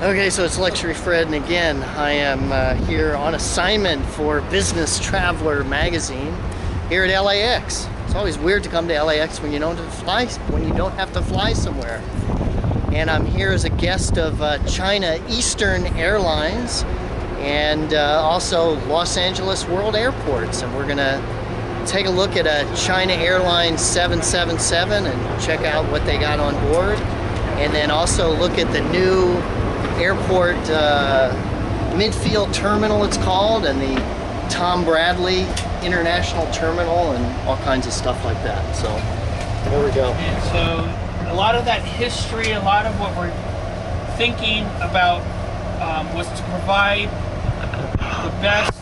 Okay, so it's Luxury Fred, and again, I am here on assignment for Business Traveler magazine here at LAX. It's always weird to come to LAX when you don't have to fly somewhere. And I'm here as a guest of China Eastern Airlines and also Los Angeles World Airports, and we're gonna take a look at a China Airlines 777 and check out what they got on board, and then also look at the new airport midfield terminal, it's called, and the Tom Bradley International Terminal and all kinds of stuff like that. So there we go. And so a lot of that history, a lot of what we're thinking about was to provide the best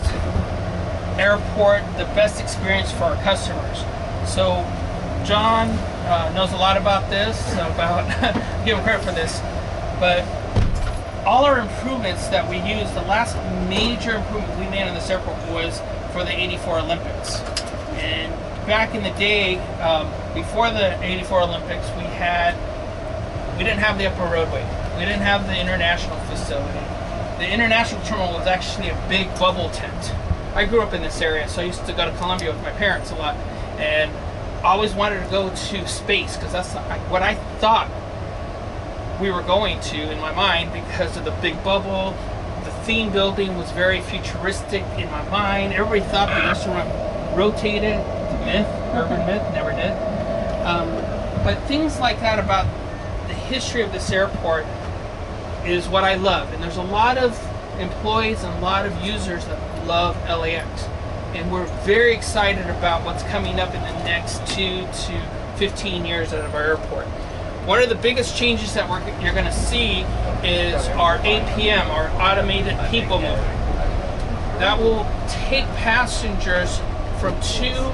airport, the best experience for our customers. So John knows a lot about this, about give him credit for this, but all our improvements that we used, the last major improvement we made on this airport was for the '84 Olympics. And back in the day, before the '84 Olympics, we didn't have the upper roadway. We didn't have the international facility. The international terminal was actually a big bubble tent. I grew up in this area, so I used to go to Columbia with my parents a lot, and I always wanted to go to space because that's what I thought we were going to in my mind because of the big bubble. The theme building was very futuristic in my mind. Everybody thought the restaurant rotated. The myth, urban myth, never did. But things like that about the history of this airport is what I love. And there's a lot of employees and a lot of users that love LAX. And we're very excited about what's coming up in the next 2 to 15 years out of our airport. One of the biggest changes that you're going to see is our APM, our automated people mover. That will take passengers from 2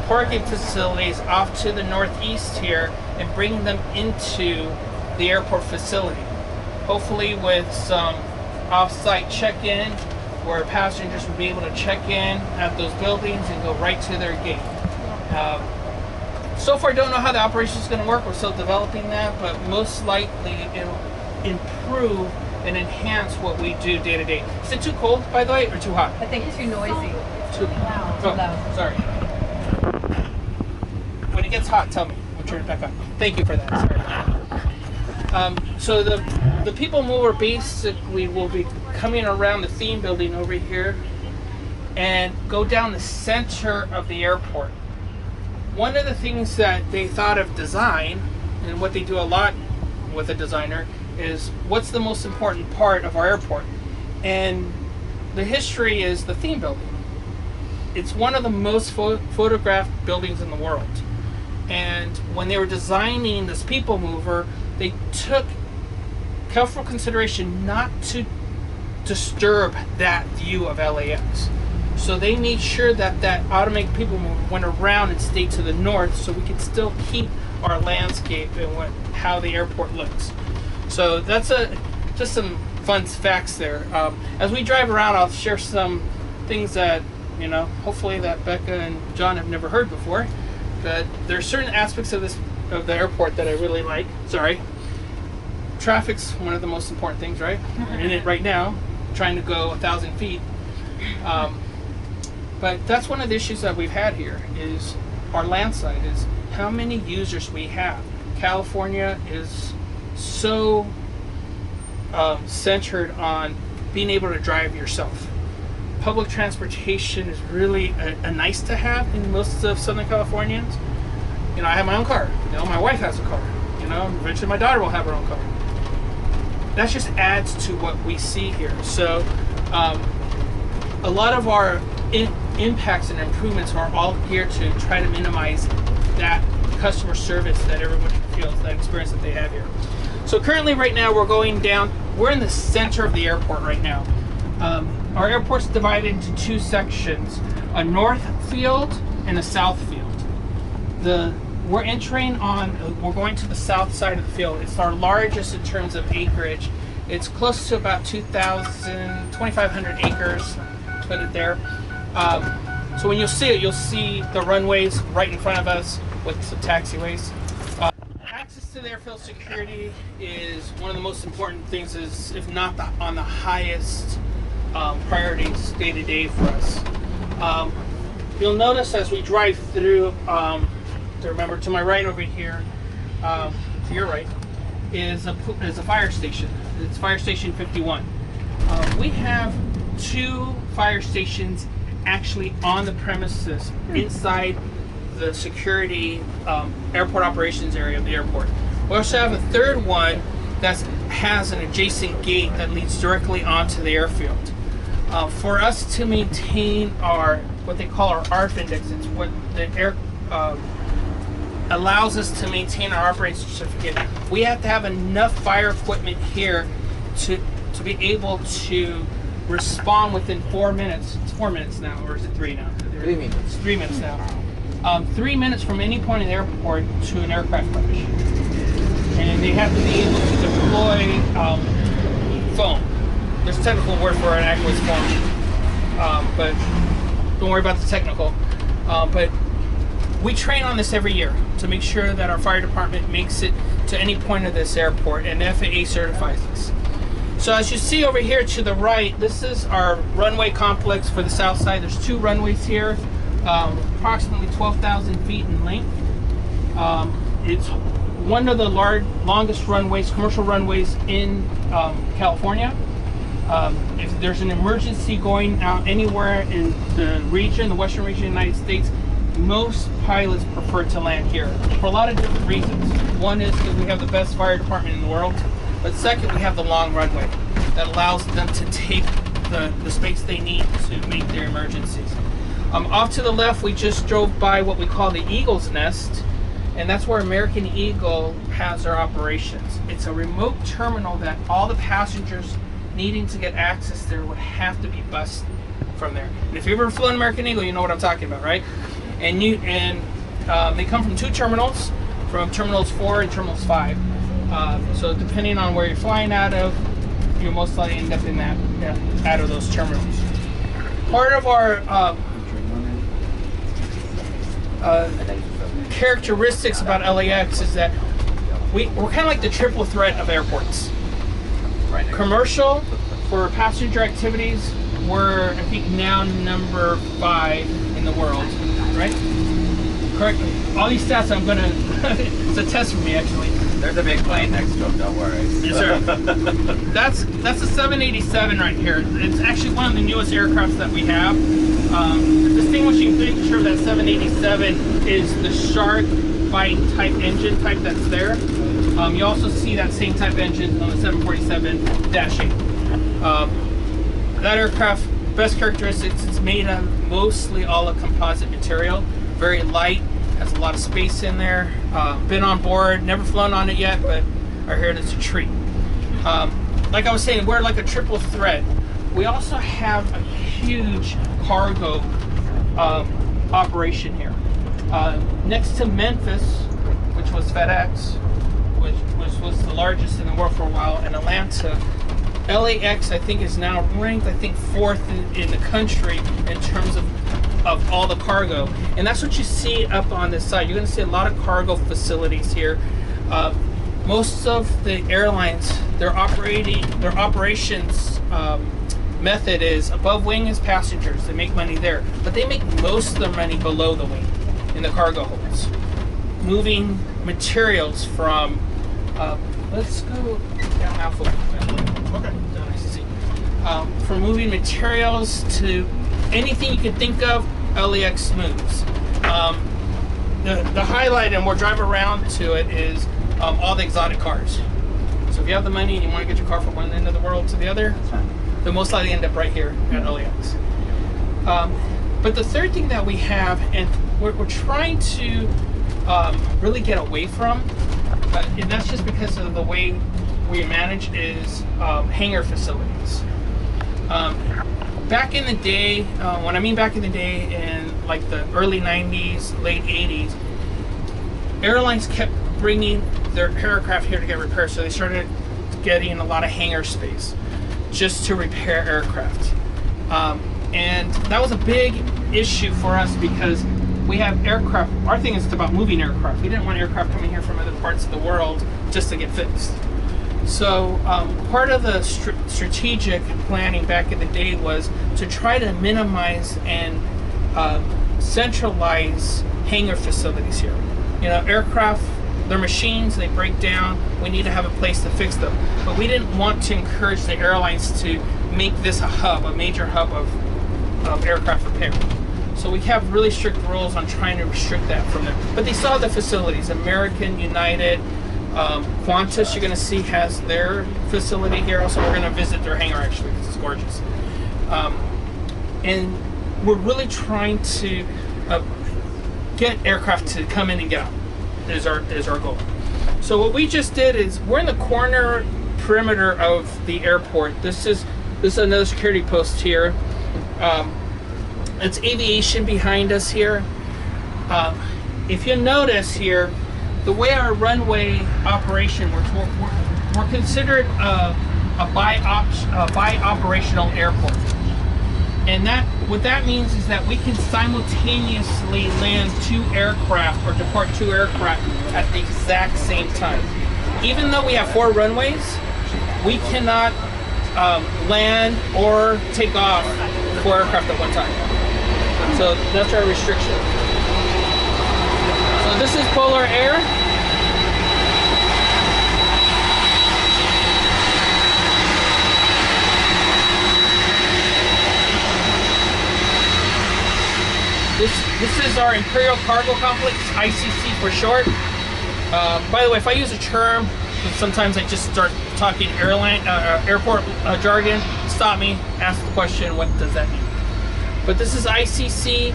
parking facilities off to the northeast here and bring them into the airport facility. Hopefully with some off-site check-in where passengers will be able to check in at those buildings and go right to their gate. So far, I don't know how the operation is going to work. We're still developing that, but most likely it'll improve and enhance what we do day to day. Is it too cold, by the way, or too hot? I think it's too noisy. Too loud. Oh, sorry. When it gets hot, tell me. We'll turn it back on. Thank you for that. Sorry. So the people mover basically will be coming around the theme building over here and go down the center of the airport. One of the things that they thought of design, and what they do a lot with a designer, is what's the most important part of our airport? And the history is the theme building. It's one of the most photographed buildings in the world. And when they were designing this people mover, they took careful consideration not to disturb that view of LAX. So they made sure that that automated people mover went around and stayed to the north so we could still keep our landscape and how the airport looks. So that's just some fun facts there. As we drive around, I'll share some things that, hopefully that Becca and John have never heard before. But there are certain aspects of the airport that I really like. Sorry. Traffic's one of the most important things, right? We're in it right now, trying to go 1,000 feet. But that's one of the issues that we've had here is our land side is how many users we have. California is so centered on being able to drive yourself. Public transportation is really a nice to have in most of Southern Californians. I have my own car. My wife has a car. Eventually my daughter will have her own car. That just adds to what we see here. So a lot of our impacts and improvements are all geared to try to minimize that customer service that everybody feels, that experience that they have here. So currently right now we're in the center of the airport right now. Our airport's divided into 2 sections, a north field and a south field. We're going to the south side of the field. It's our largest in terms of acreage. It's close to about 2,500 acres, put it there. So when you'll see the runways right in front of us with some taxiways. Access to the airfield security is one of the most important things, is if not on the highest priorities day to day for us. You'll notice as we drive through, remember to my right over here, to your right, is a fire station. It's Fire Station 51. We have 2 fire stations actually on the premises inside the security airport operations area of the airport. We also have a third one that has an adjacent gate that leads directly onto the airfield. For us to maintain our, what they call our ARF index, it's what the air allows us to maintain our operating certificate. We have to have enough fire equipment here to be able to respond within 4 minutes. It's 4 minutes now, or is it 3 now? 3 minutes. It's 3 minutes now. 3 minutes from any point in the airport to an aircraft crash. And they have to be able to deploy foam. There's a technical word for it, actually it's foam. But don't worry about the technical. But we train on this every year to make sure that our fire department makes it to any point of this airport, and the FAA certifies us. So as you see over here to the right, this is our runway complex for the south side. There's 2 runways here, approximately 12,000 feet in length. It's one of the longest runways, commercial runways in California. If there's an emergency going out anywhere in the region, the western region of the United States, most pilots prefer to land here for a lot of different reasons. One is that we have the best fire department in the world, but second, we have the long runway that allows them to take the space they need to make their emergencies. Off to the left, we just drove by what we call the Eagle's Nest, and that's where American Eagle has their operations. It's a remote terminal that all the passengers needing to get access there would have to be bused from there. And if you've ever flown American Eagle, you know what I'm talking about, right? And they come from 2 terminals, from Terminals 4 and Terminals 5. So depending on where you're flying out of, you'll most likely end up in out of those terminals. Part of our characteristics about LAX is that we're kind of like the triple threat of airports. Commercial, for passenger activities, we're, I think, now number 5 in the world, right? Correct. All these stats I'm gonna, it's a test for me actually. There's a big plane next to him, don't worry. Yes, sir. That's a 787 right here. It's actually one of the newest aircrafts that we have. The distinguishing feature of that 787 is the shark bite type engine type that's there. You also see that same type engine on the 747-8. That aircraft, best characteristics, it's made of mostly all a composite material, very light, has a lot of space in there. Been on board, never flown on it yet, but I heard it's a treat. Like I was saying, we're like a triple threat. We also have a huge cargo operation here. Next to Memphis, which was FedEx, which was the largest in the world for a while, and Atlanta, LAX I think is now ranked, I think, 4th in the country in terms of all the cargo. And that's what you see up on this side. You're going to see a lot of cargo facilities here. Most of the airlines, their operations method is above wing is passengers. They make money there, but they make most of their money below the wing in the cargo holds, moving materials from let's go down Alpha. Okay, nice to see. From moving materials to anything you can think of, LAX moves. The highlight, and we'll drive around to it, is all the exotic cars. So if you have the money and you want to get your car from one end of the world to the other, they'll most likely end up right here at LAX. But the third thing that we have, and we're trying to really get away from, and that's just because of the way we manage, is hangar facilities. Back in the day, when I mean back in the day, in like the early 90s, late 80s, airlines kept bringing their aircraft here to get repaired, so they started getting a lot of hangar space just to repair aircraft. And that was a big issue for us because we have aircraft. Our thing is about moving aircraft. We didn't want aircraft coming here from other parts of the world just to get fixed. So part of the strategic planning back in the day was to try to minimize and centralize hangar facilities here. You know, aircraft, they're machines, they break down, we need to have a place to fix them. But we didn't want to encourage the airlines to make this a hub, a major hub of aircraft repair. So we have really strict rules on trying to restrict that from there. But they still have the facilities. American, United, Qantas, you're going to see, has their facility here. Also, we're going to visit their hangar actually because it's gorgeous. And we're really trying to get aircraft to come in and get out. Is our goal. So what we just did is we're in the corner perimeter of the airport. This is another security post here. It's aviation behind us here. If you notice here, the way our runway operation works, we're considered a bi-operational airport. And what that means is that we can simultaneously land 2 aircraft or depart 2 aircraft at the exact same time. Even though we have 4 runways, we cannot land or take off 4 aircraft at one time. So that's our restriction. So this is Polar Air. This is our Imperial Cargo Complex, ICC for short. By the way, if I use a term, sometimes I just start talking airport jargon. Stop me, ask the question, what does that mean? But this is ICC.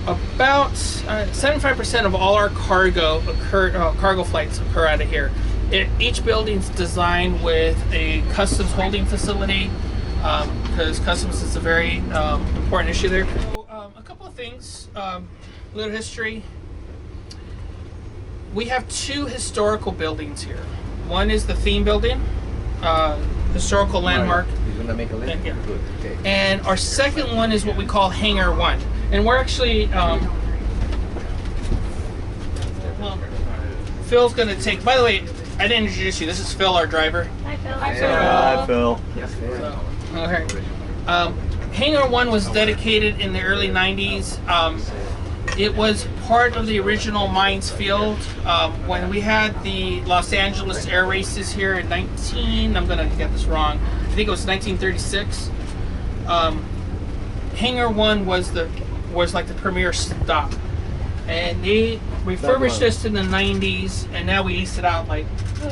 About 75% of all our cargo flights occur out of here. Each building's designed with a customs holding facility because customs is a very important issue there. So, a couple of things, a little history. We have 2 historical buildings here. One is the theme building, historical landmark. He's gonna make a list. Yeah. Good. Okay. And our second one is what we call Hangar 1. And we're actually, Phil's gonna take, by the way, I didn't introduce you. This is Phil, our driver. Hi, Phil. Hi, Phil. Yes, So, okay. Hangar 1 was dedicated in the early 90s. It was part of the original Mines Field. When we had the Los Angeles air races here in I'm gonna get this wrong, I think it was 1936. Hangar 1 was like the premier stop. And they refurbished this in the 90s, and now we lease it out like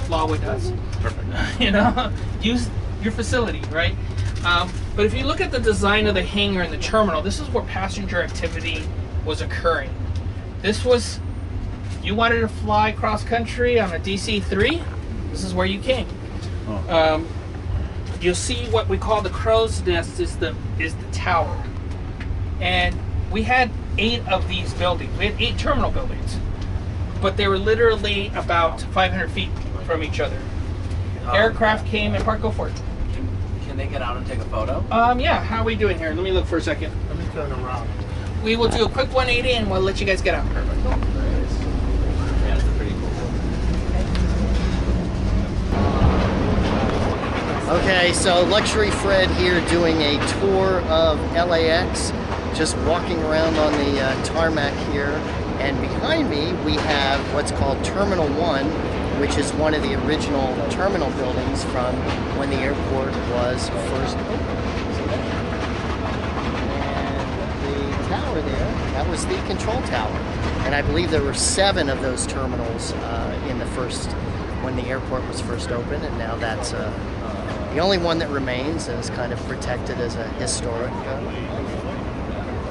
Lawwood does. Perfect. You know, use your facility, right? But if you look at the design of the hangar and the terminal, this is where passenger activity was occurring. This was, you wanted to fly cross country on a DC-3, this is where you came. Oh. You'll see what we call the crow's nest is the tower. And we had 8 of these buildings. We had 8 terminal buildings, but they were literally about 500 feet from each other. Aircraft came and parked. Go for it. Can they get out and take a photo? Yeah, how are we doing here? Let me look for a second. Let me turn around. We will do a quick 180 and we'll let you guys get out. Perfect. Yeah, it's a pretty cool one. Okay, so Luxury Fred here doing a tour of LAX, just walking around on the tarmac here, and behind me we have what's called Terminal 1, which is one of the original terminal buildings from when the airport was first opened. And the tower there, that was the control tower. And I believe there were 7 of those terminals when the airport was first opened, and now that's the only one that remains and is kind of protected as a historic